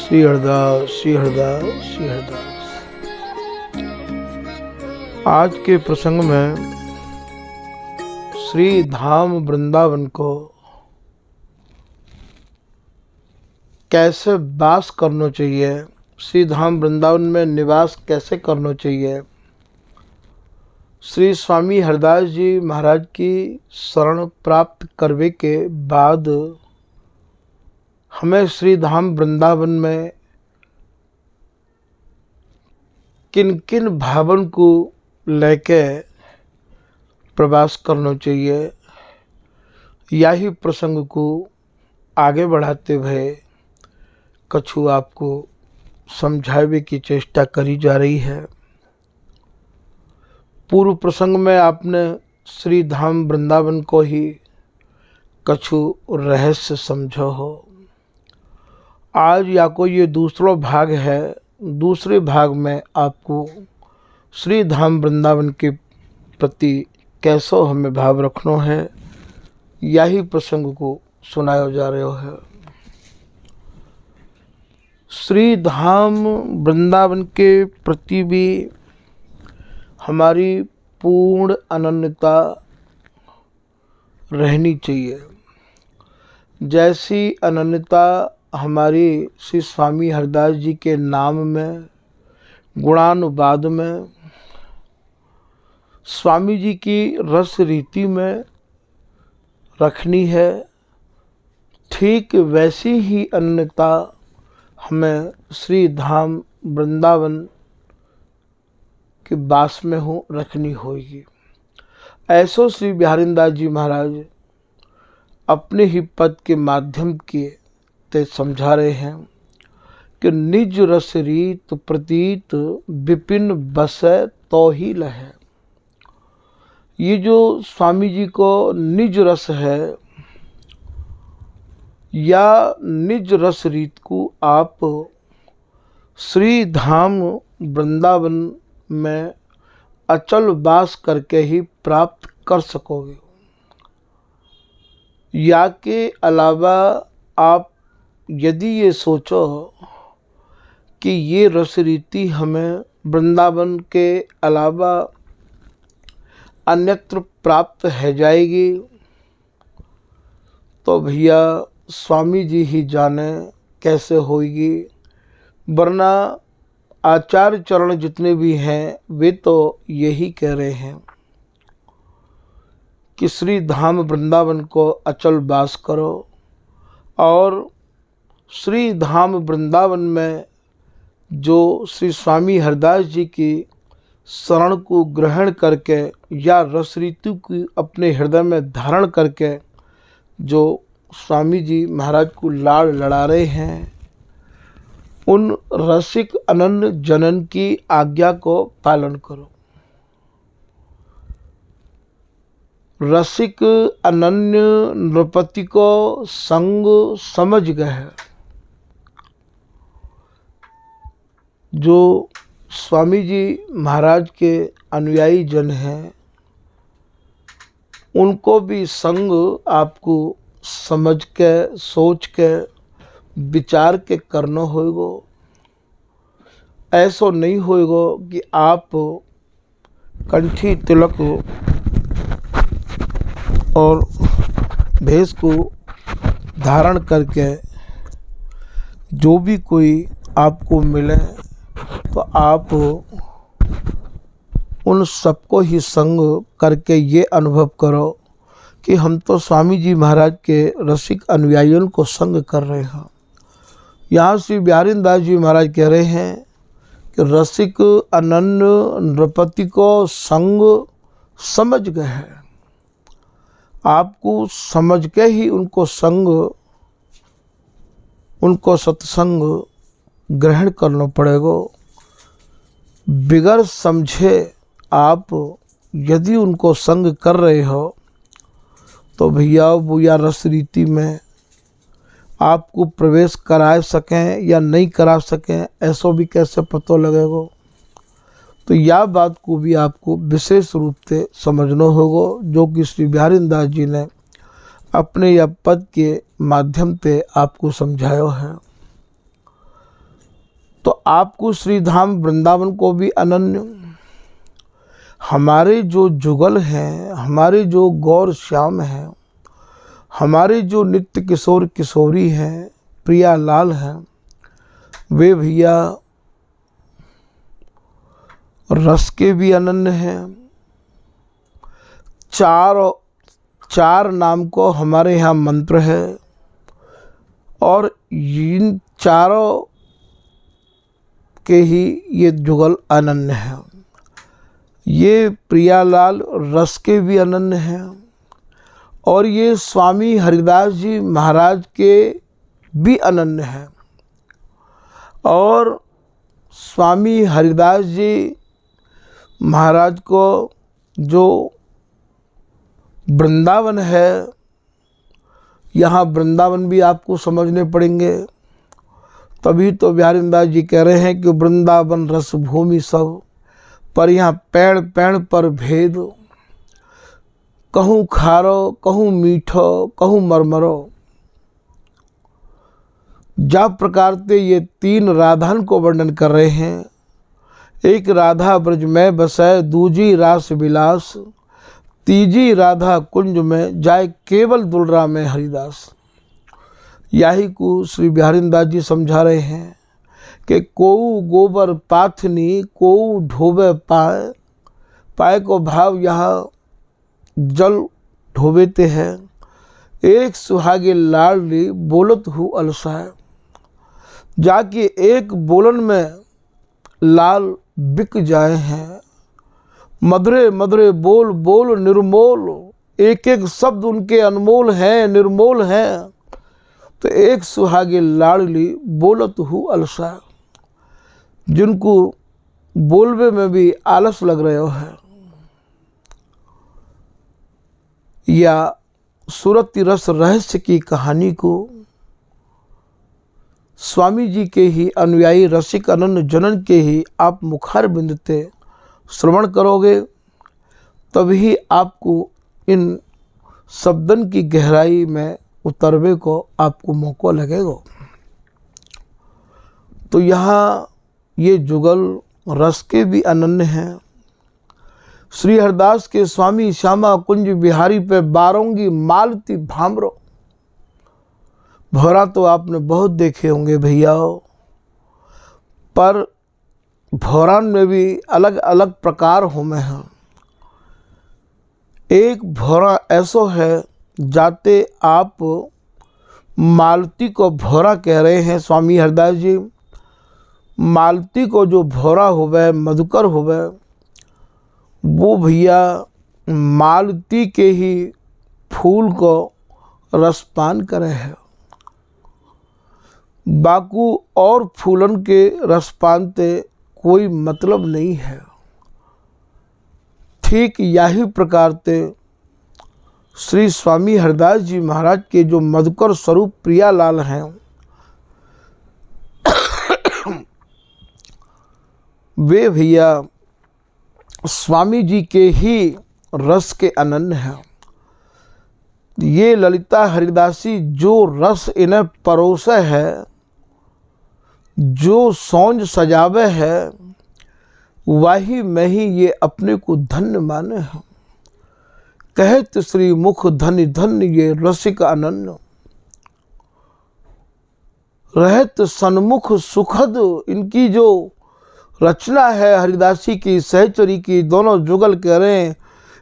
श्री हरदास श्री हरदास श्री हरदास। आज के प्रसंग में श्री धाम वृंदावन को कैसे वास करना चाहिए, श्री धाम वृंदावन में निवास कैसे करना चाहिए, श्री स्वामी हरदास जी महाराज की शरण प्राप्त करने के बाद हमें श्री धाम वृंदावन में किन किन भावन को लेके प्रवास करना चाहिए, यही प्रसंग को आगे बढ़ाते हुए कछु आपको समझावे की चेष्टा करी जा रही है। पूर्व प्रसंग में आपने श्री धाम वृंदावन को ही कछु रहस्य समझो हो। आज या कोई ये दूसरा भाग है, दूसरे भाग में आपको श्री धाम वृंदावन के प्रति कैसो हमें भाव रखना है, यही प्रसंग को सुनाया जा रहा है। श्री धाम वृंदावन के प्रति भी हमारी पूर्ण अनन्यता रहनी चाहिए। जैसी अनन्यता हमारी श्री स्वामी हरदास जी के नाम में, गुणानुवाद में, स्वामी जी की रस रीति में रखनी है, ठीक वैसी ही अनन्यता हमें श्री धाम वृंदावन के वास में हो रखनी होगी। ऐसो श्री बिहारीदास जी महाराज अपने ही पद के माध्यम के ते समझा रहे हैं कि निज रस रीत प्रतीत विपिन बसै तो ही लहै। ये जो स्वामी जी को निज रस है या निज रस रीत को आप श्री धाम वृंदावन में अचल वास करके ही प्राप्त कर सकोगे। या के अलावा आप यदि ये सोचो कि ये रस रीति हमें वृंदावन के अलावा अन्यत्र प्राप्त है जाएगी, तो भैया स्वामी जी ही जाने कैसे होगी। वरना आचार्य चरण जितने भी हैं वे तो यही कह रहे हैं कि श्री धाम वृंदावन को अचल वास करो और श्री धाम वृंदावन में जो श्री स्वामी हरदास जी की शरण को ग्रहण करके या रस ऋतु की अपने हृदय में धारण करके जो स्वामी जी महाराज को लाड़ लड़ा रहे हैं, उन रसिक अनन्य जनन की आज्ञा को पालन करो। रसिक अनन्य नृपति को संग समझ गए। जो स्वामी जी महाराज के अनुयायी जन हैं, उनको भी संग आपको समझ के, सोच के, विचार के करना होगा। ऐसा नहीं होगा कि आप कंठी तिलक और भेष को धारण करके जो भी कोई आपको मिले तो आप उन सबको ही संग करके ये अनुभव करो कि हम तो स्वामी जी महाराज के रसिक अनुयायियों को संग कर रहे हैं। यहाँ श्री बिहारीदास जी महाराज कह रहे हैं कि रसिक अनन्य नृपति को संग समझ गए हैं। आपको समझ के ही उनको संग, उनको सत्संग ग्रहण करना पड़ेगा। बिगर समझे आप यदि उनको संग कर रहे हो तो भैया वो या रस रीति में आपको प्रवेश करा सकें या नहीं करा सकें, ऐसा भी कैसे पता लगेगा। तो यह बात को भी आपको विशेष रूप से समझना होगा, जो कि श्री बिहारीदास जी ने अपने यह पद के माध्यम से आपको समझाया है। तो आपको श्री धाम वृंदावन को भी अनन्य, हमारे जो जुगल हैं, हमारे जो गौर श्याम हैं, हमारे जो नित्य किशोर किशोरी हैं, प्रिया लाल हैं, वे भैया रस के भी अनन्य हैं। चार नाम को हमारे यहाँ मंत्र है और इन चारों के ही ये जुगल अनन्य है। ये प्रियालाल रस के भी अनन्य हैं और ये स्वामी हरिदास जी महाराज के भी अनन्य हैं। और स्वामी हरिदास जी महाराज को जो वृंदावन है, यहाँ वृंदावन भी आपको समझने पड़ेंगे। तभी तो बिहारीदास जी कह रहे हैं कि वृंदावन रस भूमि सब, पर यहाँ पेड़ पेड़ पर भेद, कहूँ खारो कहूँ मीठो कहूँ मरमरो। जा प्रकार से ये तीन राधान को वर्णन कर रहे हैं। एक राधा ब्रज में बसै, दूजी रास विलास, तीजी राधा कुंज में जाए केवल दुलरा में हरिदास। यही को श्री बिहारीदास जी समझा रहे हैं कि कोऊ गोबर पाथनी कोऊ ढोबे पाए, पाए को भाव यहाँ जल ढोबेते हैं। एक सुहागे लाडली बोलत हूँ अलसाए, जाके एक बोलन में लाल बिक जाए हैं। मधुरे मधुरे बोल बोल निर्मोल, एक एक शब्द उनके अनमोल हैं, निर्मोल हैं। तो एक सुहागे लाडली बोलत हूँ अलसा, जिनको बोलवे में भी आलस लग रहे है। या सुरति रस रहस्य की कहानी को स्वामी जी के ही अनुयायी रसिक अनन्य जनन के ही आप मुखार बिंदते श्रवण करोगे, तभी आपको इन शब्दन की गहराई में उतरवे को आपको मौका लगेगा। तो यहाँ ये जुगल रस के भी अनन्य हैं। श्री हरिदास के स्वामी श्यामा कुंज बिहारी पे बारोंगी मालती भामरो। भौरा तो आपने बहुत देखे होंगे भैया, पर भौरान में भी अलग अलग प्रकार होमे हैं। एक भौरा ऐसो है जाते आप मालती को भौरा कह रहे हैं स्वामी हरिदास जी। मालती को जो भौरा होवे, मधुकर होवे, वो भैया मालती के ही फूल को रसपान करे है। बाकू और फूलन के रसपान ते कोई मतलब नहीं है। ठीक यही प्रकार से श्री स्वामी हरिदास जी महाराज के जो मधुकर स्वरूप प्रियालाल हैं, वे भैया स्वामी जी के ही रस के अनन्य हैं। ये ललिता हरिदासी जो रस इन्हें परोसे है, जो सौंज सजावे है, वही में ही ये अपने को धन्य माने हैं। कहत श्री मुख धन्य धन्य ये रसिक अनन्य, रहत सन्मुख सुखद। इनकी जो रचना है हरिदासी की, सहचरी की, दोनों जुगल कह रहे हैं,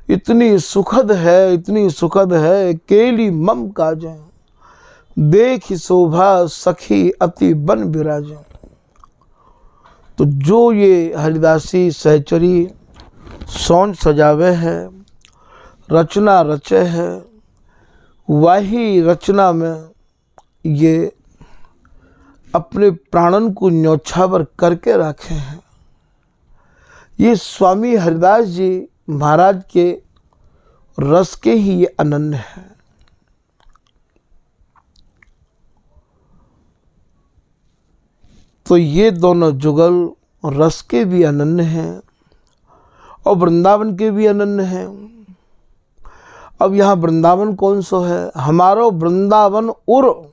इतनी सुखद है, इतनी सुखद है। केली मम काजे देख शोभा सखी अति बन विराजे। तो जो ये हरिदासी सहचरी सौंज सजावे है, रचना रचे है, वही रचना में ये अपने प्राणन को न्योछावर करके रखे हैं। ये स्वामी हरिदास जी महाराज के रस के ही ये अनन्य है। तो ये दोनों जुगल रस के भी अनन्य हैं और वृंदावन के भी अनन्य हैं। अब यहाँ वृंदावन कौन सो है? हमारो वृंदावन उर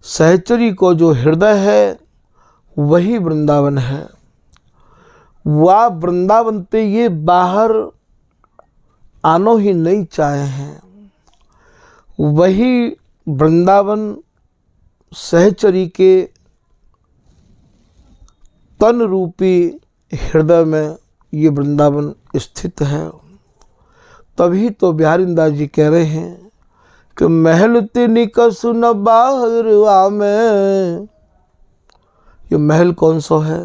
सहचरी को जो हृदय है, वही वृंदावन है। वह वृंदावन ते ये बाहर आनो ही नहीं चाहे हैं। वही वृंदावन सहचरी के तन रूपी हृदय में ये वृंदावन स्थित है। तभी तो बिहारीदास जी कह रहे हैं कि महल ते निकस न बाहर आमे। ये महल कौन सा है?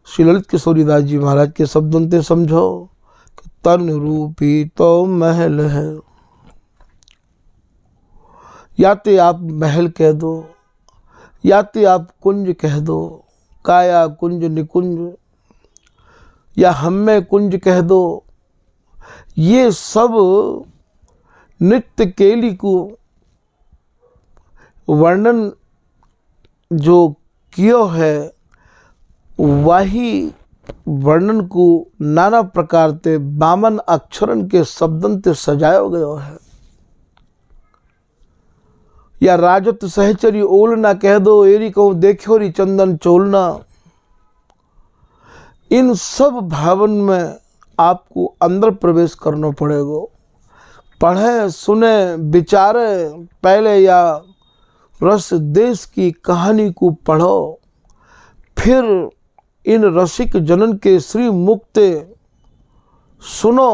श्री ललित किशोरीदास जी महाराज के शब्दों से समझो कि तन रूपी तो महल है। या तो आप महल कह दो, या तो आप कुंज कह दो, काया कुंज निकुंज, या हमें कुंज कह दो। ये सब नित्य केली को वर्णन जो कियो है, वही वर्णन को नाना प्रकार ते बामन अक्षरन के शब्दन ते सजायो गयो है। या राजत सहचरी ओलना कह दो, एरी कहूँ देखो री चंदन चोलना। इन सब भावन में आपको अंदर प्रवेश करना पड़ेगा। पढ़े सुने विचारे पहले, या रस देश की कहानी को पढ़ो, फिर इन रसिक जनन के श्री मुक्ते सुनो।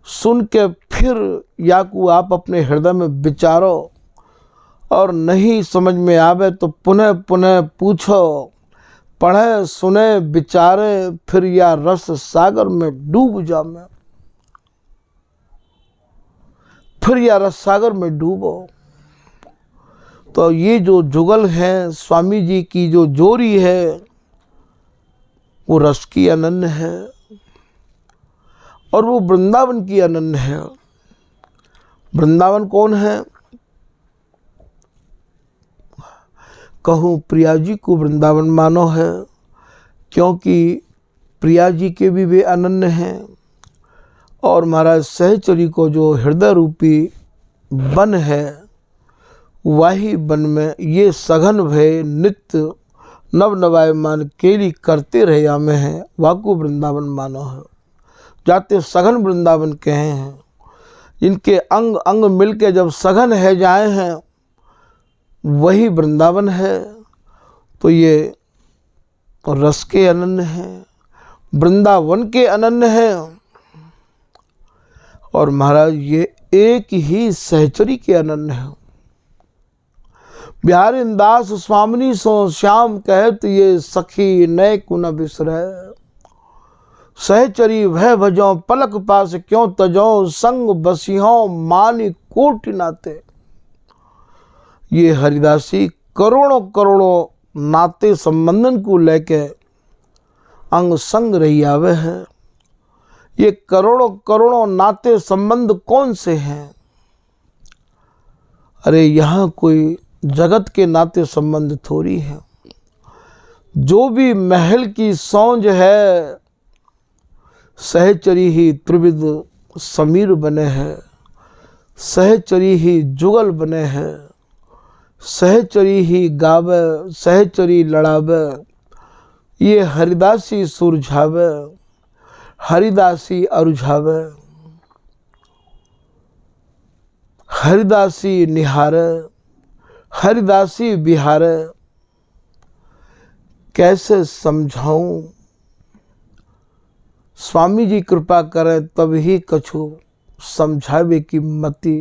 सुन के फिर या को आप अपने हृदय में विचारो, और नहीं समझ में आवे तो पुनः पुनः पूछो। पढ़े सुने विचारे फिर या रस सागर में डूब जामे। फिर या रस सागर में डूबो। तो ये जो जुगल है, स्वामी जी की जो जोरी है, वो रस की अनन्य है और वो वृंदावन की अनन्य है। वृंदावन कौन है? कहूँ प्रिया जी को वृंदावन मानो है, क्योंकि प्रिया जी के भी वे अनन्य हैं। और महाराज सहचरी को जो हृदय रूपी वन है, वही वन में ये सघन भय नित्य नव नवायमान केली करते रहे आमे हैं, वाकु वृंदावन मानो है। जाते सघन वृंदावन कहे हैं, इनके अंग अंग मिलके जब सघन है जाए हैं, वही वृंदावन है। तो ये रस के अनन्य है, वृंदावन के अनन्य है। और महाराज ये एक ही सहचरी के अनन्य है। बिहारीदास स्वामिनी सो श्याम कहत, ये सखी नय कुन बिसरै। सहचरी वह भजो पलक पास क्यों तजो, संग बसियों मानी कोटि नाते। ये हरिदासी करोड़ों करोड़ों नाते संबंधन को लेके अंग संग रही आवे है। ये करोड़ों करोड़ों नाते संबंध कौन से हैं? अरे यहाँ कोई जगत के नाते संबंध थोड़ी है। जो भी महल की सौंज है, सहचरी ही त्रिविध समीर बने हैं, सहचरी ही जुगल बने हैं, सहचरी ही गावे, सहचरी लड़ावे। ये हरिदासी सुरझावे, हरिदासी अरुझावे, हरिदासी निहारे, हरिदासी बिहारे। कैसे समझाऊं? स्वामी जी कृपा करें तभी कछु समझावे की मति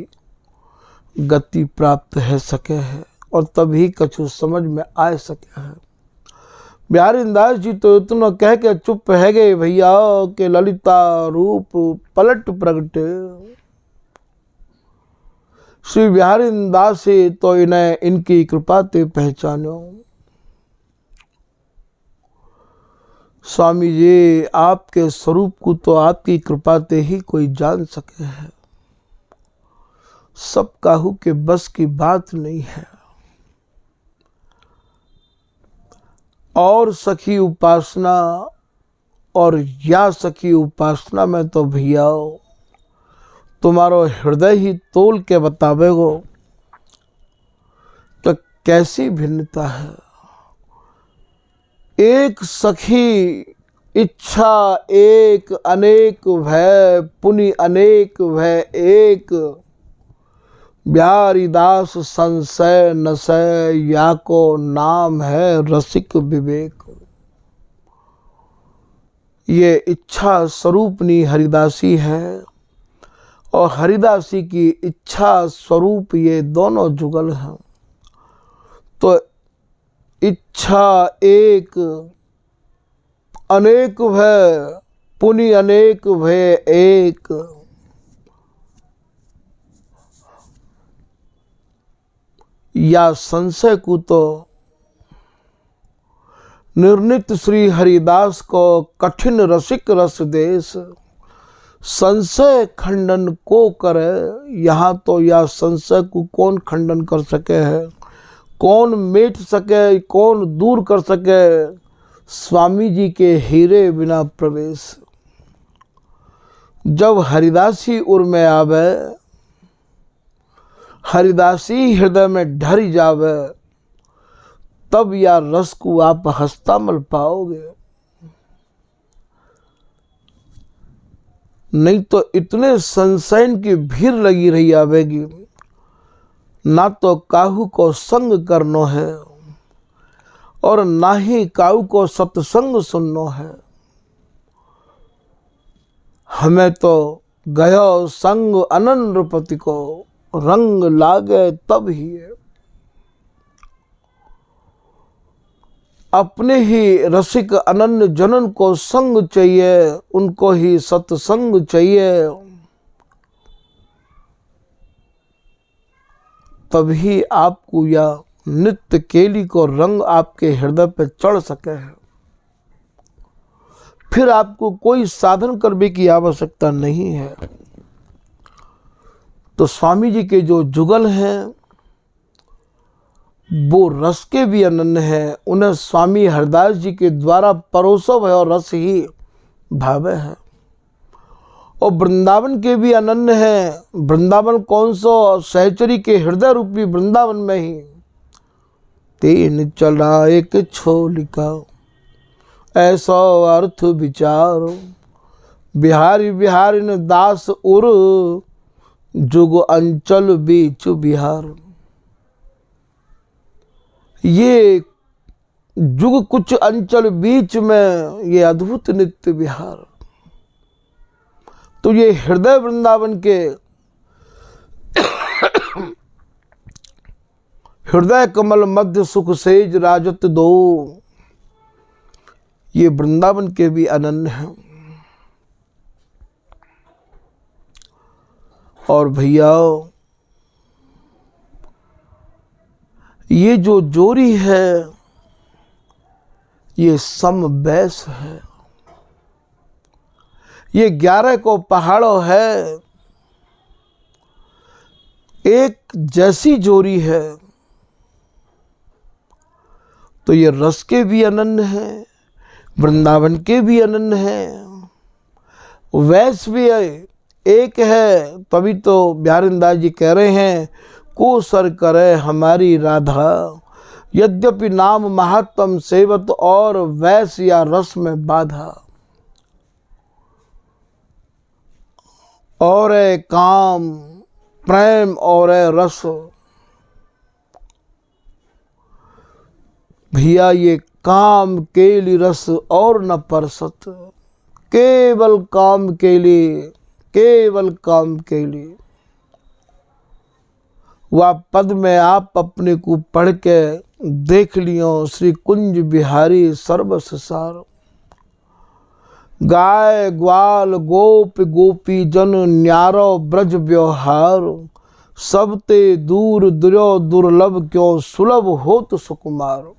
गति प्राप्त है सके है, और तभी कछु समझ में आ सके है। बिहारीदास जी तो इतना कह के चुप है गए भैया के ललिता रूप पलट प्रगटे। श्री बिहारीदास से तो इन्हें इनकी कृपा ते पहचानो। स्वामी जी आपके स्वरूप को तो आपकी कृपा ते ही कोई जान सके है। सब काहू के बस की बात नहीं है। और सखी उपासना और या सखी उपासना में तो भैया तुम्हारो हृदय ही तोल के बतावेगो तो कैसी भिन्नता है। एक सखी इच्छा एक, अनेक भय पुनि अनेक भय एक। बिहारी दास संशय नशय, या को नाम है रसिक विवेक। ये इच्छा स्वरूपनी हरिदासी है और हरिदासी की इच्छा स्वरूप ये दोनों जुगल हैं। तो इच्छा एक, अनेक भय पुनि अनेक भय एक। या संशय को तो निर्णित श्री हरिदास को कठिन रसिक रस देश। संशय खंडन को करे, यहाँ तो या संशय को कौन खंडन कर सके है, कौन मेट सके, कौन दूर कर सके। स्वामी जी के हीरे बिना प्रवेश। जब हरिदासी उर में आवे, हरिदासी हृदय में ढर जावे, तब या रस को आप हस्तामल पाओगे। नहीं तो इतने संशयन की भीड़ लगी रही आवेगी, ना तो काहू को संग करनो है और ना ही काहू को सत्संग सुननो है। हमें तो गयो संग अनन्रपति को, रंग लागे तब ही है। अपने ही रसिक अनन्य जनन को संग चाहिए, उनको ही सत्संग चाहिए, तभी आपको यह नित्य केली को रंग आपके हृदय पर चढ़ सके है। फिर आपको कोई साधन करने की आवश्यकता नहीं है। तो स्वामी जी के जो जुगल हैं वो रस के भी अनन्य है। उन्हें स्वामी हरदास जी के द्वारा परोसव है और रस ही भावे है। और वृंदावन के भी अनन्य है। वृंदावन कौन सो, सहचरी के हृदय रूपी वृंदावन में ही तीन चला एक छोलिका, ऐसा अर्थ विचार। बिहारी बिहारी ने दास उर, जुग अंचल बीच बिहार। ये जुग कुछ अंचल बीच में ये अद्भुत नित्य विहार। तो ये हृदय वृंदावन के हृदय कमल मध्य सुख सेज राजत दो, ये वृंदावन के भी अनन्य हैं। और भैया ये जो जोरी है ये समवैस है। ये 11 को पहाड़ों है, एक जैसी जोरी है। तो ये रस के भी अनन्य है, वृंदावन के भी अनन्य है, वैस भी है, एक है। तभी तो बिहारिंदास जी कह रहे हैं, को सर करे हमारी राधा, यद्यपि नाम महात्म सेवत और वैस या रस में बाधा। और काम प्रेम और रस, भैया ये काम के लिए रस और न परसत। केवल काम के लिए, केवल काम के लिए। वह पद में आप अपने को पढ़ के देख लियो, श्री कुंज बिहारी सर्वस सार। गाय ग्वाल गोप गोपी जन, न्यारो ब्रज व्यवहार। सब ते दूर दुर्यो दुर्लभ, क्यों सुलभ होत सुकुमार।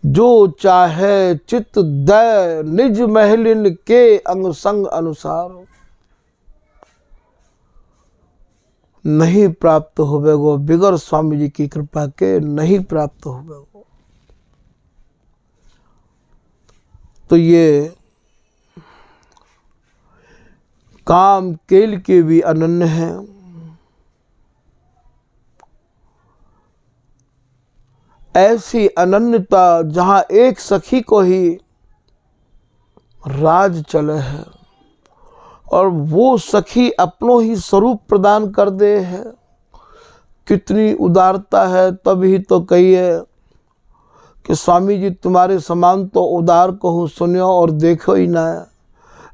जो चाहे चित दय निज महलिन के, अंग संग अनुसार। नहीं प्राप्त होवेगो बिगर स्वामी जी की कृपा के, नहीं प्राप्त होवेगो। तो ये काम केल के भी अनन्य हैं। ऐसी अनन्यता जहां एक सखी को ही राज चले है और वो सखी अपनों ही स्वरूप प्रदान कर दे है। कितनी उदारता है। तभी तो कहिए कि स्वामी जी तुम्हारे समान तो उदार कहूँ सुनियो और देखो ही ना,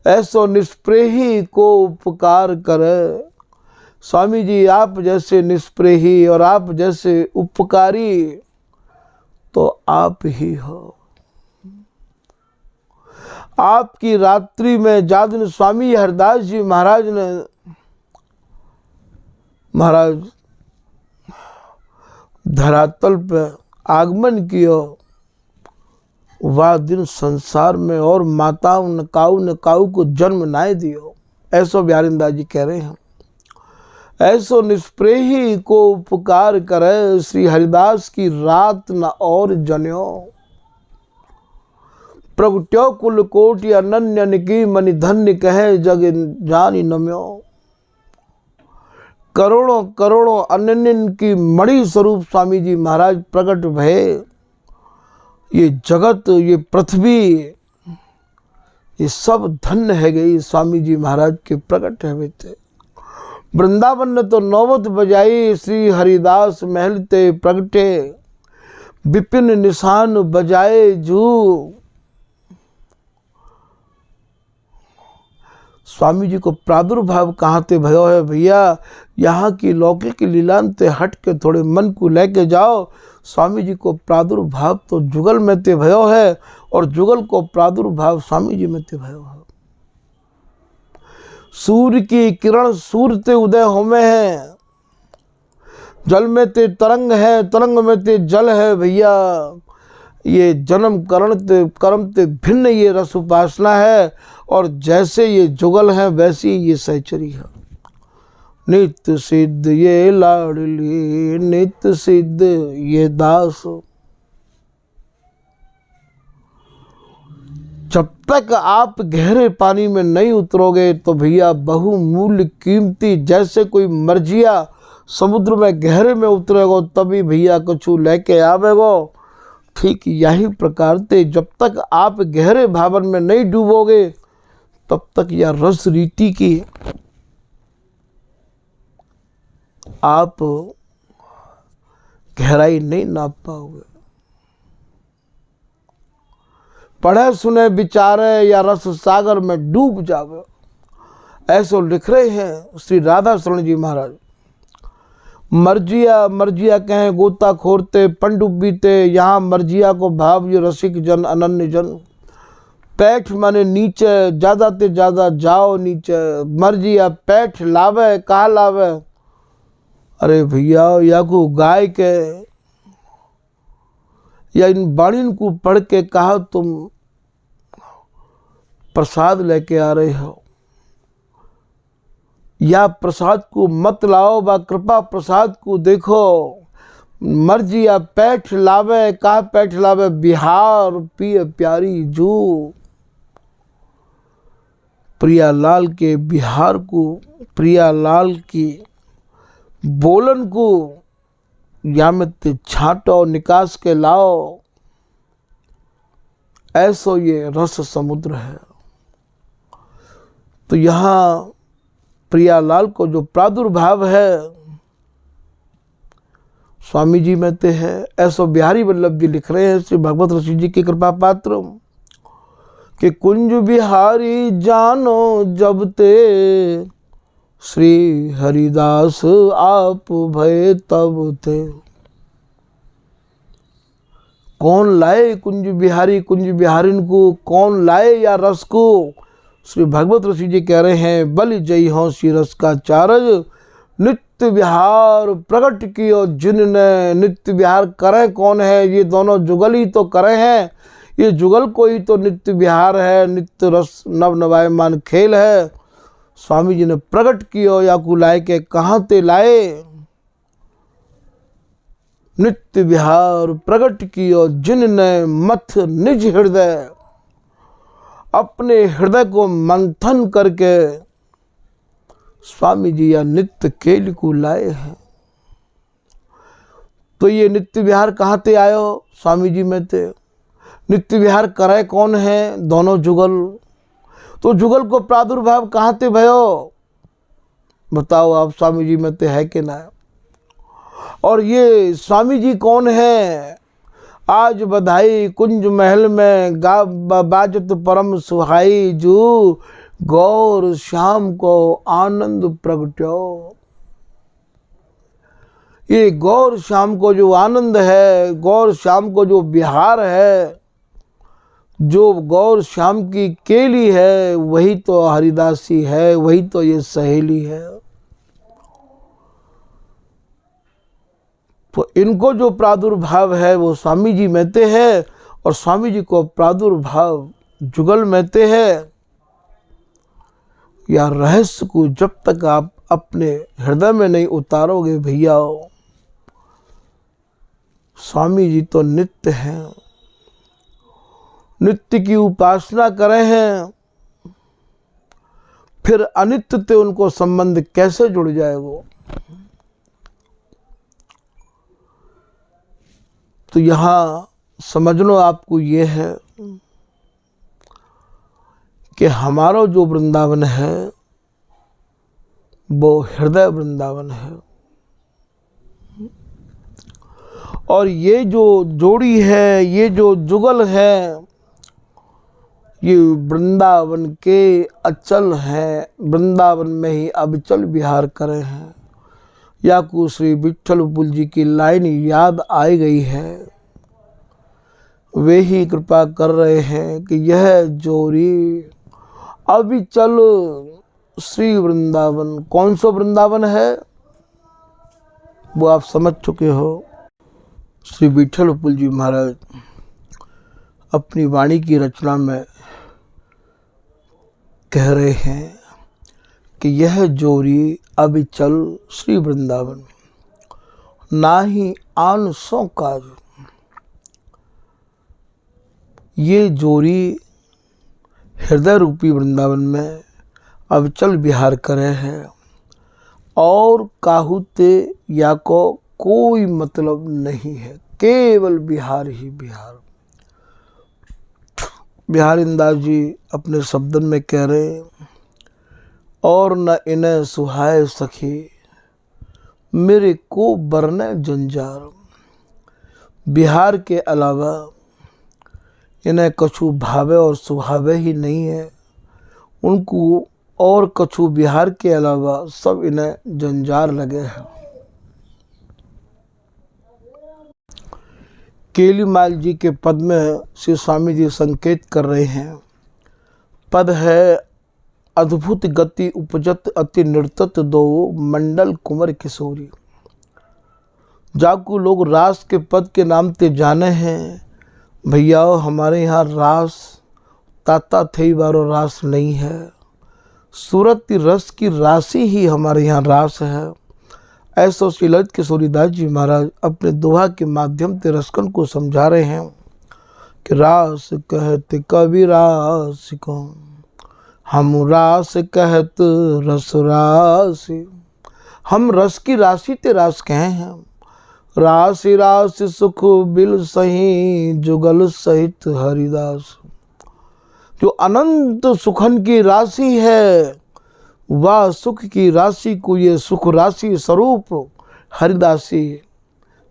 ऐसो निष्प्रेही को उपकार करे। स्वामी जी आप जैसे निष्प्रेही और आप जैसे उपकारी तो आप ही हो। आपकी रात्रि में जादिन स्वामी हरदास जी महाराज ने धरातल पे आगमन किया, वह दिन संसार में और माताओं ने काऊ को जन्म नाय दियो। ऐसो बिहारिंदास जी कह रहे हैं। ऐसो निष्प्रेही को उपकार करे, श्री हरिदास की रात न और जन्यो। प्रगट्यो कुल कोटि अनन्य की मनि धन्य कहे जग जानी नम्यो। करोड़ों करोड़ों अनन्य की मणि स्वरूप स्वामी जी महाराज प्रकट भये। ये जगत, ये पृथ्वी, ये सब धन्य है गई स्वामी जी महाराज के प्रकट हुए थे। वृंदावन ने तो नौबत बजाई, श्री हरिदास महल ते प्रगटे, विपिन निशान बजाए जू। स्वामी जी को प्रादुर्भाव कहाँ ते भयो है भैया, यहाँ की लौकिक लीलान ते हट के थोड़े मन को लेके जाओ। स्वामी जी को प्रादुर्भाव तो जुगल में ते भयो है और जुगल को प्रादुर्भाव स्वामी जी में ते भयो है। सूर्य की किरण सूर्य ते उदय होमे है, जल में ते तरंग है, तरंग में ते जल है भैया। ये जन्म कर्म ते भिन्न ये रस उपासना है और जैसे ये जुगल है वैसी ये सहचरी है। नित्य सिद्ध ये लाडली, नित्य सिद्ध ये दास। जब तक आप गहरे पानी में नहीं उतरोगे तो भैया बहुमूल्य कीमती, जैसे कोई मर्जिया समुद्र में गहरे में उतरेगो तभी भैया कुछ लेके आवेगो, ठीक यही प्रकार से जब तक आप गहरे भावन में नहीं डूबोगे तब तक यह रस रीति की आप गहराई नहीं नाप पाओगे। पढ़े सुने विचारे या रस सागर में डूब जावे, ऐसो लिख रहे हैं श्री राधा शरण जी महाराज। मर्जिया कहें गोता खोरते पंडुबी ते, यहाँ मर्जिया को भाव ये रसिक जन अनन्य जन। पैठ माने नीचे, ज्यादा ते ज्यादा जाओ नीचे। मर्जिया पैठ लावे, कहा लावे? अरे भैया या को गाय के या इन बाणीन को पढ़ के कहा तुम प्रसाद लेके आ रहे हो, या प्रसाद को मत लाओ बा कृपा प्रसाद को देखो। मर्जी या पैठ लावे, कहा पैठ लावे? बिहार पिय प्यारी जू। प्रियालाल के बिहार को, प्रियालाल की बोलन को या मत छाटो निकास के लाओ। ऐसो ये रस समुद्र है। तो यहाँ प्रियालाल को जो प्रादुर्भाव है स्वामी जी में ते है। ऐसो बिहारी वल्लभ जी लिख रहे हैं श्री भगवत ऋषि जी की कृपा पात्र कि कुंज बिहारी जानो जब ते, श्री हरिदास आप भय तब थे। कौन लाए कुंज बिहारिन को, कौन लाए या रस को? श्री भगवत ऋषि जी कह रहे हैं बलि जय हो श्री रस का चारज, नित्य विहार प्रकट कियो जिनने। नित्य विहार करें कौन है? ये दोनों जुगल ही तो करे हैं। ये जुगल को ही तो नित्य विहार है, नित्य रस नव नवायमान खेल है। स्वामी जी ने प्रकट कियो या को लाए के कहाँ ते लाए? नित्य विहार प्रकट कियो जिनने मथ निज हृदय। अपने हृदय को मंथन करके स्वामी जी या नित्य खेल को लाए हैं। तो ये नित्य विहार कहाँ ते आयो? स्वामी जी में ते। नित्य विहार करे कौन है? दोनों जुगल। तो जुगल को प्रादुर्भाव कहाँ ते भयो? बताओ आप, स्वामी जी में ते है कि ना? और ये स्वामी जी कौन है? आज बधाई कुंज महल में बाजत परम सुहाई, जू गौर श्याम को आनंद प्रगट्यो। ये गौर श्याम को जो आनंद है, गौर श्याम को जो विहार है, जो गौर श्याम की केली है, वही तो हरिदासी है, वही तो ये सहेली है। तो इनको जो प्रादुर्भाव है वो स्वामी जी महते हैं, और स्वामी जी को प्रादुर्भाव जुगल महते हैं। या रहस्य को जब तक आप अपने हृदय में नहीं उतारोगे भैया, स्वामी जी तो नित्य हैं, नित्य की उपासना करे हैं, फिर अनित्य से उनको संबंध कैसे जुड़ जाएगा? तो यहां समझना आपको ये है कि हमारा जो वृंदावन है वो हृदय वृंदावन है, और ये जो जोड़ी है, ये जो जुगल है, ये वृंदावन के अचल हैं, वृंदावन में ही अविचल विहार करे हैं। या को श्री विठल बुल जी की लाइन याद आई गई है, वे ही कृपा कर रहे हैं कि यह जोड़ी अविचल श्री वृंदावन। कौन सा वृंदावन है वो आप समझ चुके हो। श्री विठल बुल जी महाराज अपनी वाणी की रचना में कह रहे हैं कि यह जोड़ी अविचल श्री वृंदावन, ना ही आन सौ काज। ये जोड़ी हृदय रूपी वृंदावन में अविचल विहार करे हैं, और काहुते या को कोई मतलब नहीं है, केवल विहार ही विहार। बिहारीदास जी अपने शब्दन में कह रहे हैं, और न इन्हें सुहाए सखी मेरे को बरने जंजार। बिहार के अलावा इन्हें कछु भावे और सुहावे ही नहीं है, उनको और कछु बिहार के अलावा सब इन्हें जंजार लगे हैं। केलीमाल जी के पद में श्री स्वामी जी संकेत कर रहे हैं। पद है, अद्भुत गति उपजत अति नृतत दो मंडल कुंवर किशोरी। जाको लोग रास के पद के नाम ते जाने हैं। भैया हमारे यहाँ रास ताता थे बारो रास नहीं है, सूरत रस की राशि ही हमारे यहाँ रास है। ऐसा श्री ललित किशोरीदास जी महाराज अपने दोहा के माध्यम से रसकन को समझा रहे हैं कि रास कहते कवि रास को, हम रास कहत रस राशि। हम रस की राशि ते रास कहे हैं। राशि राशि सुख बिल सही जुगल सहित हरिदास। जो अनंत सुखन की राशि है, वह सुख की राशि को ये सुख राशि स्वरूप हरिदासी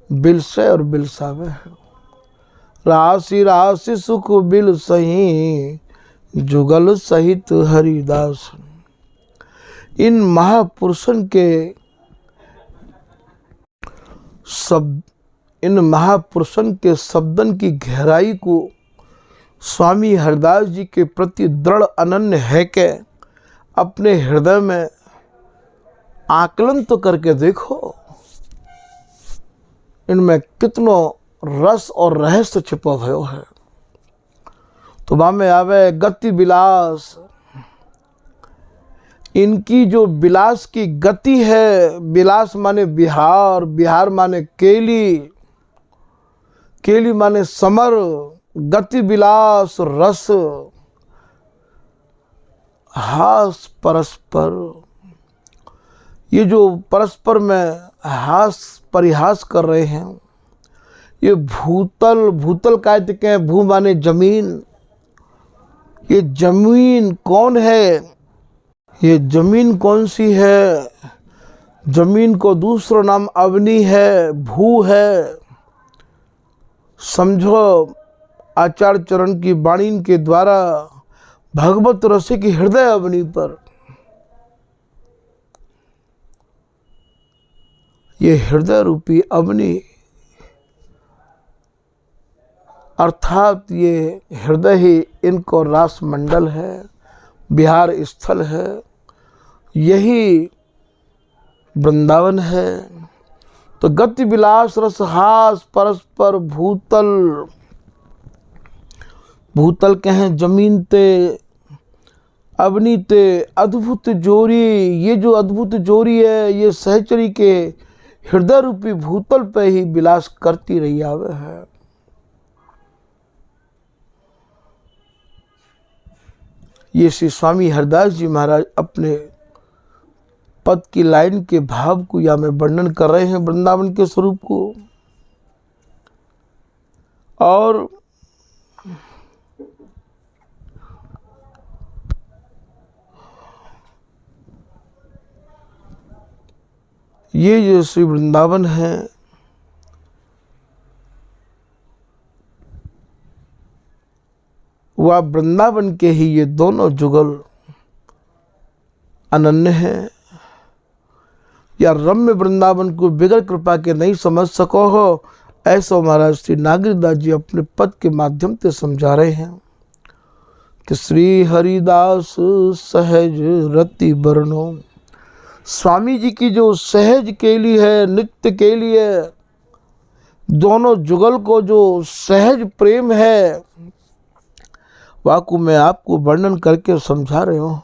बिलसे और बिलसावे है। राशि राशि सुख बिल सही जुगल सहित हरिदास। इन महापुरुषन के शब्दन की गहराई को स्वामी हरिदास जी के प्रति दृढ़ अनन्य है के अपने हृदय में आकलन तो करके देखो, इनमें कितनो रस और रहस्य छिपा भयो है। तो वहाँ में आवे गति विलास। इनकी जो विलास की गति है, विलास माने बिहार, बिहार माने केली, केली माने समर, गति विलास रस हास परस्पर। ये जो परस्पर में हास परिहास कर रहे हैं, ये भूतल, भूतल का अर्थ क्या है? भू माने जमीन। ये जमीन कौन है? ये जमीन कौन सी है? जमीन को दूसरा नाम अवनी है, भू है। समझो, आचार्य चरण की वाणी के द्वारा भगवत रसिक हृदय अवनी पर ये हृदय रूपी अवनी अर्थात ये हृदय ही इनको रास मंडल है, विहार स्थल है, यही वृंदावन है। तो गति विलास रस हास परस्पर भूतल, भूतल कहें जमीन ते, अवनी ते अद्भुत जोरी। ये जो अद्भुत जोरी है ये सहचरी के हृदय रूपी भूतल पे ही विलास करती रही आवे है। ये श्री स्वामी हरदास जी महाराज अपने पद की लाइन के भाव को या में वर्णन कर रहे हैं, वृंदावन के स्वरूप को। और ये जो श्री वृंदावन है वह वृंदावन के ही ये दोनों जुगल अनन्य हैं। या रम्य वृंदावन को बिगर कृपा के नहीं समझ सको हो, ऐसा महाराज श्री नागरिकदास जी अपने पद के माध्यम से समझा रहे हैं कि श्री हरिदास सहज रति वर्णो। स्वामी जी की जो सहज केली है, नित्य केली है, दोनों जुगल को जो सहज प्रेम है, वाकु मैं आपको वर्णन करके समझा रहे हूँ।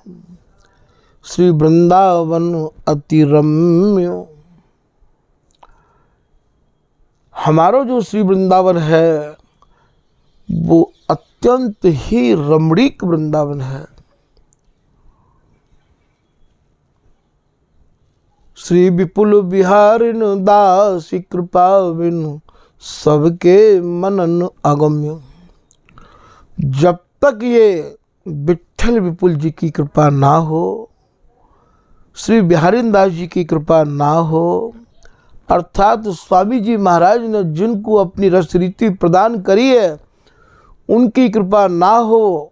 श्री वृंदावन अति रम्य, हमारो जो श्री वृंदावन है वो अत्यंत ही रमणीक वृंदावन है। श्री विपुल बिहारिन दासी कृपा बिनु सबके मनन अगम्य। जब तक ये विठल विपुल जी की कृपा ना हो, श्री बिहारिन दास जी की कृपा ना हो, अर्थात स्वामी जी महाराज ने जिनको अपनी रस रीति प्रदान करी है उनकी कृपा ना हो,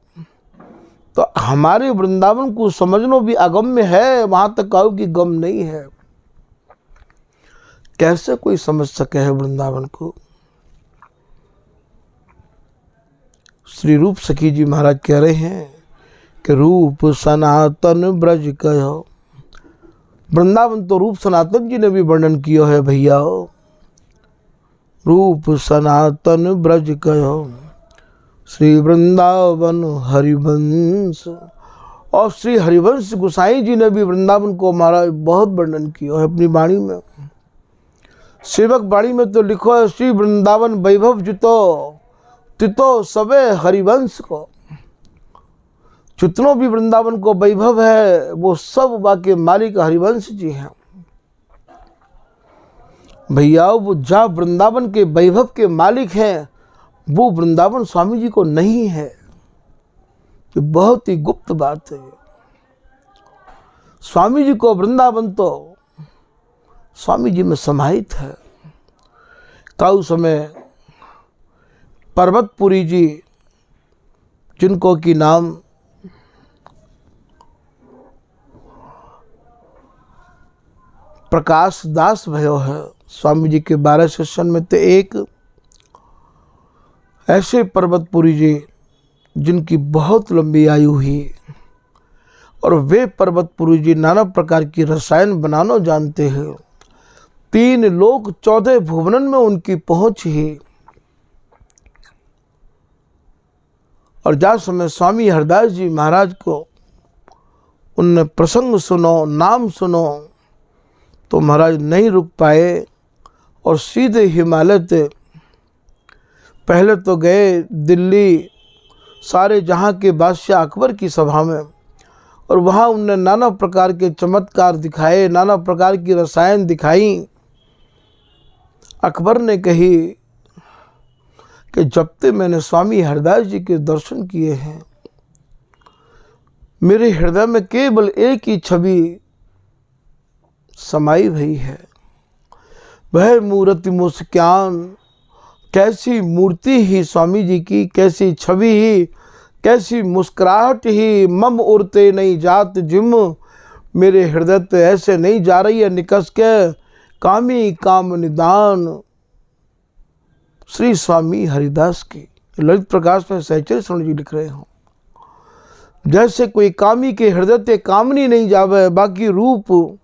तो हमारे वृंदावन को समझना भी अगम्य है। वहां तक कहो कि गम नहीं है। कैसे कोई समझ सके है वृंदावन को? श्री रूप सखी जी महाराज कह रहे हैं कि रूप सनातन ब्रज कहो। वृंदावन तो रूप सनातन जी ने भी वर्णन किया है भैया। रूप सनातन ब्रज कहो श्री वृंदावन हरिवंश। और श्री हरिवंश गोसाई जी ने भी वृंदावन को महाराज बहुत वर्णन किया है अपनी वाणी में। सेवक वाणी में तो लिखो है श्री वृंदावन वैभव जितो तितो सबे हरिवंश को। जितनों भी वृंदावन को वैभव है वो सब वाके मालिक हरिवंश जी हैं भैया। वो जा वृंदावन के वैभव के मालिक हैं वो वृंदावन स्वामी जी को नहीं है। ये बहुत ही गुप्त बात है। स्वामी जी को वृंदावन तो स्वामी जी में समाहित है। काउ समय पर्वतपुरी जी, जिनको की नाम प्रकाश दास भयो है, स्वामी जी के 12 शिष्यन में तो एक ऐसे पर्वतपुरी जी जिनकी बहुत लंबी आयु हुई, और वे पर्वतपुरी जी नाना प्रकार की रसायन बनाना जानते हैं। 3 लोक 14 भुवनन में उनकी पहुंच ही। और जा समय स्वामी हरदास जी महाराज को उनने प्रसंग सुनो, नाम सुनो, तो महाराज नहीं रुक पाए और सीधे हिमालय से पहले तो गए दिल्ली सारे जहाँ के बादशाह अकबर की सभा में, और वहाँ उनने नाना प्रकार के चमत्कार दिखाए, नाना प्रकार की रसायन दिखाई। अकबर ने कही कि जब से मैंने स्वामी हरिदास जी के दर्शन किए हैं, मेरे हृदय में केवल एक ही छवि समाई हुई है, वह मूर्ति मुस्कान। कैसी मूर्ति ही स्वामी जी की, कैसी छवि ही, कैसी मुस्कुराहट ही। मम उड़ते नहीं जात जिम, मेरे हृदय तो ऐसे नहीं जा रही है निकस के, कामी काम निदान। श्री स्वामी हरिदास की ललित प्रकाश में सहचर्य स्वर्ण जी लिख रहे हो, जैसे कोई कामी के हृदय ते कामनी नहीं जावे, बाकी रूप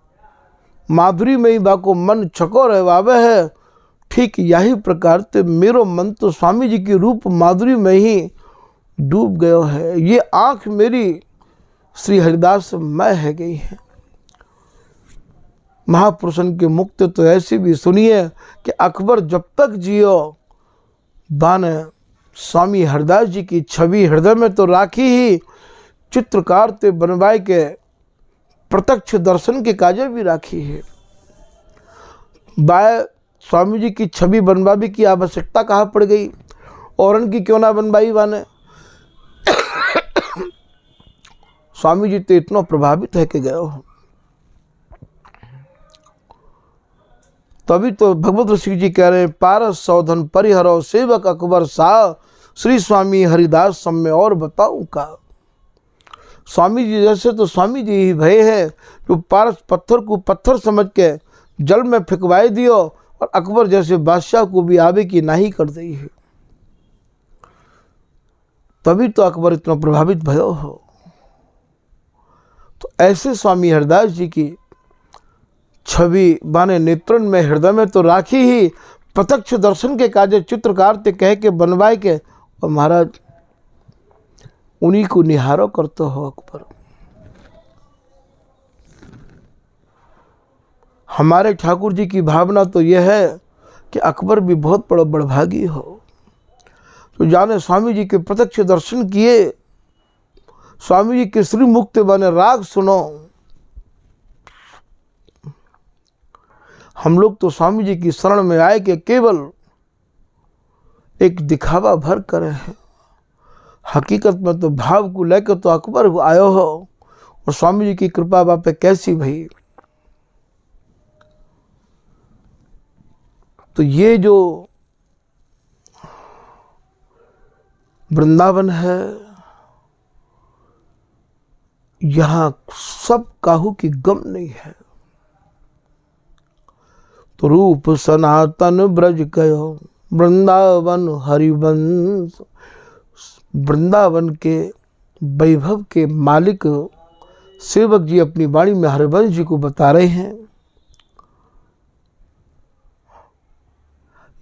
माधुरी में ही बाको मन छको रहवावे है। ठीक यही प्रकार से मेरो मन तो स्वामी जी की रूप माधुरी में ही डूब गयो है। ये आंख मेरी श्री हरिदास में है गई है। महापुरुषन के मुक्त तो ऐसी भी सुनिए कि अकबर जब तक जियो बाने स्वामी हरिदास जी की छवि हृदय में तो राखी ही, चित्रकार ते बनवाए के प्रत्यक्ष दर्शन के काजे भी राखी है। बाय स्वामी जी की छवि बनवाने की आवश्यकता कहाँ पड़ गई, और उनकी क्यों ना बनवाई बाने। स्वामी जी तो इतना प्रभावित है कि गए हो। तभी तो भगवत ऋषि जी कह रहे हैं, पारस सौधन परिहरो सेवक अकबर सा, श्री स्वामी हरिदास सब में और बताऊं का। स्वामी जी जैसे तो स्वामी जी ही भय है, जो पारस पत्थर को पत्थर समझ के जल में फेंकवाई दियो, और अकबर जैसे बादशाह को भी आवे की नाही कर दी है। तभी तो अकबर इतना प्रभावित भयो हो। तो ऐसे स्वामी हरिदास जी की छवि बाने नेत्रन में हृदय में तो राखी ही, प्रत्यक्ष दर्शन के काजे चित्रकार ते कह के बनवाए के, और महाराज उन्हीं को निहारो करते हो अकबर। हमारे ठाकुर जी की भावना तो यह है कि अकबर भी बहुत बड़ा बड़भागी हो, तो जाने स्वामी जी के प्रत्यक्ष दर्शन किए, स्वामी जी के श्री मुक्त बने राग सुनो। हम लोग तो स्वामी जी की शरण में आए कि केवल एक दिखावा भर करे हैं, हकीकत में तो भाव को लेकर तो अकबर आयो हो। और स्वामी जी की कृपा बाप पे कैसी भई। तो ये जो वृंदावन है, यहाँ सब काहू की गम नहीं है। तो रूप सनातन ब्रज कयो वृंदावन हरिवंश। वृंदावन के वैभव के मालिक सेवक जी अपनी वाणी में हरिवंश जी को बता रहे हैं।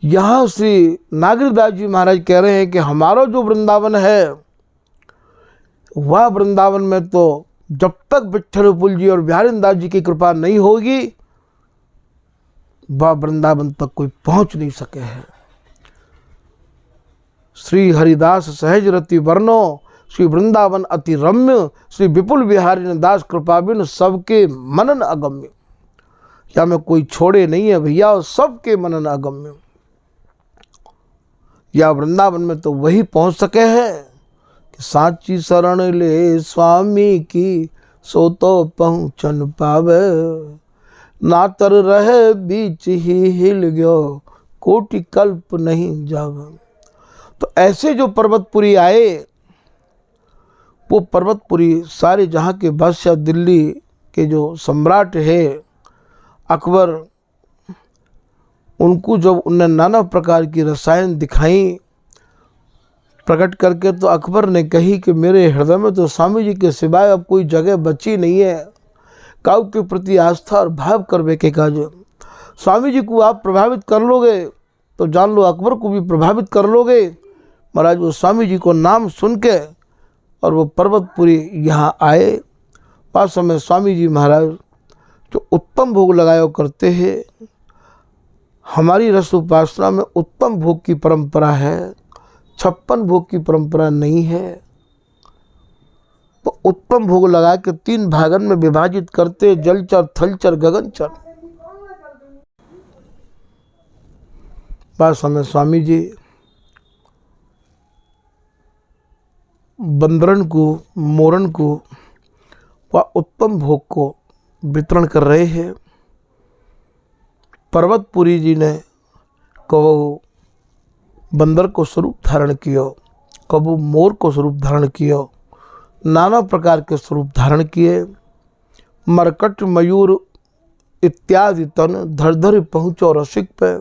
यहाँ श्री नागरिकदास जी महाराज कह रहे हैं कि हमारा जो वृंदावन है, वह वृंदावन में तो जब तक विठ्ठल पुल जी और बिहारी दास जी की कृपा नहीं होगी, वह वृंदावन तक कोई पहुंच नहीं सके है। श्री हरिदास सहज रति वर्णो, श्री वृंदावन अति रम्य, श्री विपुल बिहारी दास कृपा बिन सबके मनन अगम्य। या में कोई छोड़े नहीं है भैया, और सबके मनन अगम्य। या वृंदावन में तो वही पहुंच सके हैं कि साची शरण ले स्वामी की, सो तो पहुंचन पावे। नातर रहे बीच ही हिल गयो, कोटि कल्प नहीं जावे। तो ऐसे जो पर्वतपुरी आए, वो पर्वतपुरी सारे जहाँ के बादशाह, दिल्ली के जो सम्राट है अकबर, उनको जब उन्हें नाना प्रकार की रसायन दिखाई प्रकट करके, तो अकबर ने कही कि मेरे हृदय में तो स्वामी जी के सिवाय अब कोई जगह बची नहीं है। काऊ के प्रति आस्था और भाव करवे के काज स्वामी जी को आप प्रभावित कर लोगे तो जान लो अकबर को भी प्रभावित कर लोगे। महाराज वो स्वामी जी को नाम सुन के और वो पर्वतपुरी यहाँ आए। पास में स्वामी जी महाराज जो उत्तम भोग लगाया करते हैं। हमारी रस उपासना में उत्तम भोग की परंपरा है, 56 भोग की परंपरा नहीं है। तो उत्तम भोग लगा के 3 भागन में विभाजित करते, जलचर, थलचर, गगनचर। पास में स्वामी जी बंदरन को, मोरन को व उत्तम भोग को वितरण कर रहे हैं। पर्वतपुरी जी ने कबो बंदर को स्वरूप धारण किया, कबो मोर को स्वरूप धारण किया, नाना प्रकार के स्वरूप धारण किए। मरकट, मयूर इत्यादि तन धर धर पहुँचो रसिक पे।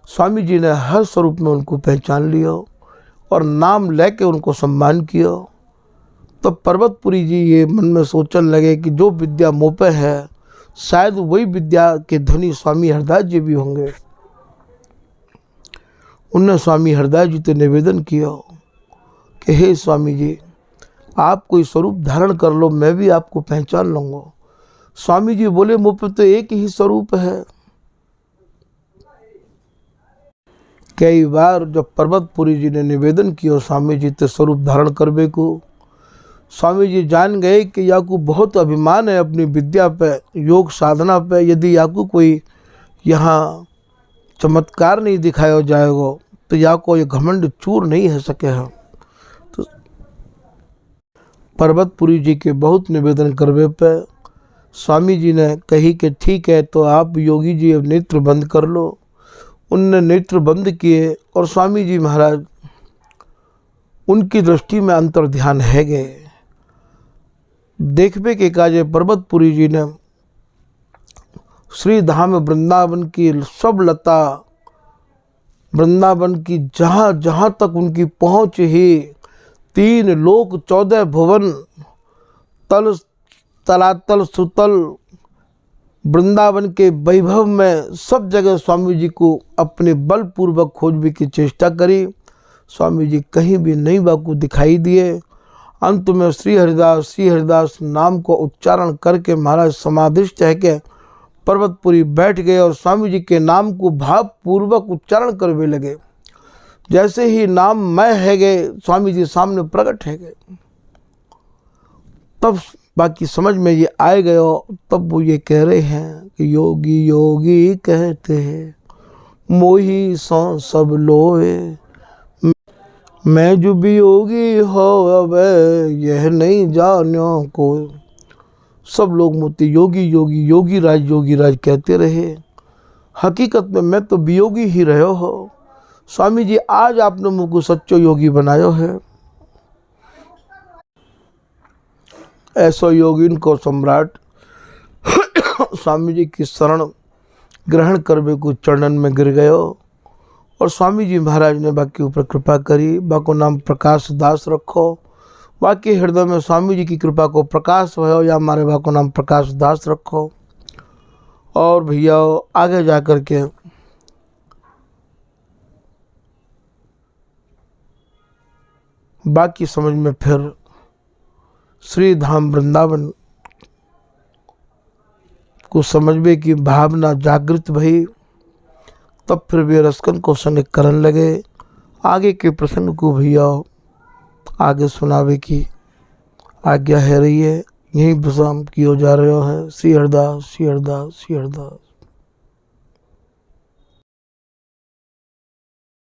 स्वामी जी ने हर स्वरूप में उनको पहचान लिया और नाम लेके उनको सम्मान किया। तो पर्वतपुरी जी ये मन में सोचने लगे कि जो विद्या मुँह पे है शायद वही विद्या के धनी स्वामी हरदास जी भी होंगे। उनने स्वामी हरदास जी से निवेदन किया कि हे स्वामी जी, आप कोई स्वरूप धारण कर लो, मैं भी आपको पहचान लूँगा। स्वामी जी बोले, मुँह पे तो एक ही स्वरूप है। कई बार जब पर्वतपुरी जी ने निवेदन किया स्वामी जी ते स्वरूप धारण करने को, स्वामी जी जान गए कि याकू बहुत अभिमान है अपनी विद्या पे, योग साधना पे। यदि याकू कोई यहाँ चमत्कार नहीं दिखाया जाएगा तो याको ये घमंड चूर नहीं हो सके हैं। तो पर्वतपुरी जी के बहुत निवेदन करने पे स्वामी जी ने कही कि ठीक है, तो आप योगी जी अब नेत्र बंद कर लो। उनने नेत्र बंद किए और स्वामी जी महाराज उनकी दृष्टि में अंतर ध्यान है गए। देखबे के काजे पर्वतपुरी जी ने श्री धाम वृंदावन की सब लता, वृंदावन की जहाँ जहाँ तक उनकी पहुँच ही, 3 लोक 14 भुवन, तल तलातल सुतल, वृंदावन के वैभव में सब जगह स्वामी जी को अपने बलपूर्वक खोजने की चेष्टा करी। स्वामी जी कहीं भी नहीं बाकू दिखाई दिए। अंत में श्री हरिदास नाम को उच्चारण करके महाराज समाधिष्ठ है के पर्वतपुरी बैठ गए और स्वामी जी के नाम को भावपूर्वक उच्चारण करने लगे। जैसे ही नाम मैं है गए, स्वामी जी सामने प्रकट है गए। तब बाकी समझ में ये आए गए। तब वो ये कह रहे हैं कि योगी योगी कहते हैं, मोही सो सब लोए, मैं जो भी योगी हो अब यह नहीं जानो को। सब लोग मुझे योगी योगी योगी राज कहते रहे। हकीकत में मैं तो वियोगी ही रहे हो। स्वामी जी आज आपने मुझको सच्चो योगी बनायो है। ऐसो योगिन को सम्राट स्वामी जी की शरण ग्रहण करने को चरणन में गिर गयो और स्वामी जी महाराज ने बाकी ऊपर कृपा करी। बाको नाम प्रकाश दास रखो। बाकी हृदय में स्वामी जी की कृपा को प्रकाश भयो या हमारे बाको नाम प्रकाश दास रखो। और भैया आगे जा कर के बाकी समझ में फिर श्री धाम वृंदावन को समझने की भावना जागृत भई। तब फिर वे रसकन को संग करने लगे। आगे के प्रसंग को भैया आगे सुनावे की आज्ञा है रही है। यहीं विश्राम किया जा रहा है। श्री हरदास, श्री हरदास, श्री हरदास।